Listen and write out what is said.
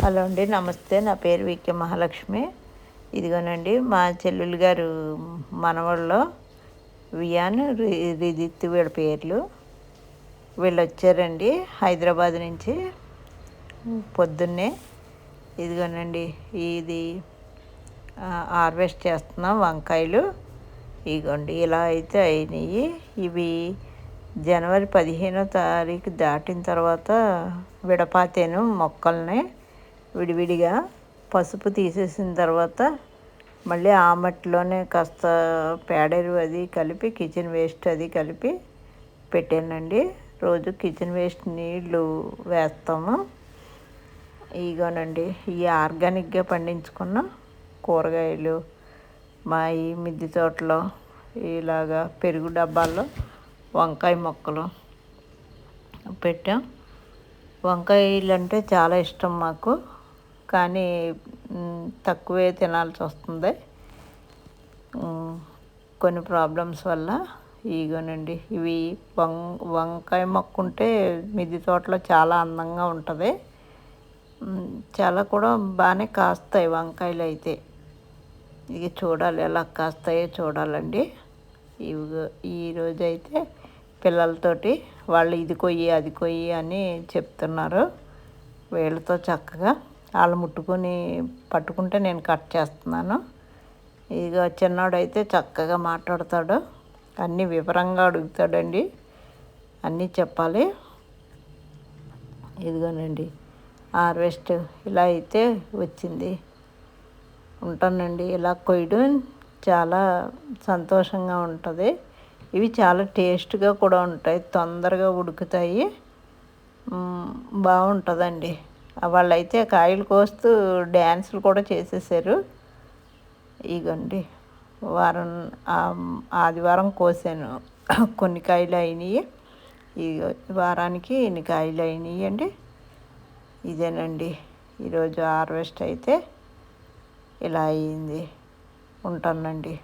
Hello అండి, నమస్తే. నా పేరు వికే మహాలక్ష్మి. ఇదిగోనండి మా చెల్లెలు గారు మనవళ్ళు వియాన్ రిదిత్ వీళ్ళ పేర్లు. వీళ్ళు వచ్చారండి హైదరాబాద్ నుంచి పొద్దున్నే. ఇదిగోనండి ఇది హార్వెస్ట్ చేస్తున్నాం వంకాయలు. ఇదిగోండి ఇలా అయితే అయినాయి. ఇవి జనవరి 15వ తారీఖు దాటిన తర్వాత విడపాతాను మొక్కల్ని విడివిడిగా. పసుపు తీసేసిన తర్వాత మళ్ళీ ఆ మట్టిలోనే కాస్త పేడరు అది కలిపి, కిచెన్ వేస్ట్ అది కలిపి పెట్టానండి. రోజు కిచెన్ వేస్ట్ నీళ్ళు వేస్తాము. ఇగోనండి ఈ ఆర్గానిక్గా పండించుకున్న కూరగాయలు మా ఈ మిద్దె తోటలో ఇలాగా పెరుగు డబ్బాల్లో వంకాయ మొక్కలు పెట్టాం. వంకాయలు అంటే చాలా ఇష్టం మాకు, కానీ తక్కువే తినాల్సి వస్తుంది కొన్ని ప్రాబ్లమ్స్ వల్ల. ఇగోనండి ఇవి వంకాయ మొక్క ఉంటే మిద్దె తోటలో చాలా అందంగా ఉంటుంది. చాలా కూడా బాగానే కాస్తాయి వంకాయలు అయితే. ఇక చూడాలి ఎలా కాస్తాయో చూడాలండి. ఈరోజు అయితే పిల్లలతోటి వాళ్ళు ఇది కొయ్యి అది కొయ్యి అని చెప్తున్నారు. వీళ్ళతో చక్కగా వాళ్ళు పట్టుకుంటే నేను కట్ చేస్తున్నాను. ఇక చిన్నోడైతే చక్కగా మాట్లాడతాడు, అన్నీ వివరంగా అడుగుతాడండి, అన్నీ చెప్పాలి. ఇదిగోనండి హార్వెస్ట్ ఇలా అయితే వచ్చింది. ఉంటానండి. ఇలా కొయ్యడం చాలా సంతోషంగా ఉంటుంది. ఇవి చాలా టేస్ట్గా కూడా ఉంటాయి, తొందరగా ఉడుకుతాయి, బాగుంటుందండి. వాళ్ళైతే కాయలు కోస్తూ డ్యాన్సులు కూడా చేసేసారు. ఇగోండి ఆదివారం కోసాను, కొన్ని కాయలు అయినాయి. ఈ వారానికి ఇన్ని కాయలు అయినాయి అండి. ఇదేనండి ఈరోజు హార్వెస్ట్ అయితే ఇలా అయింది. ఉంటానండి.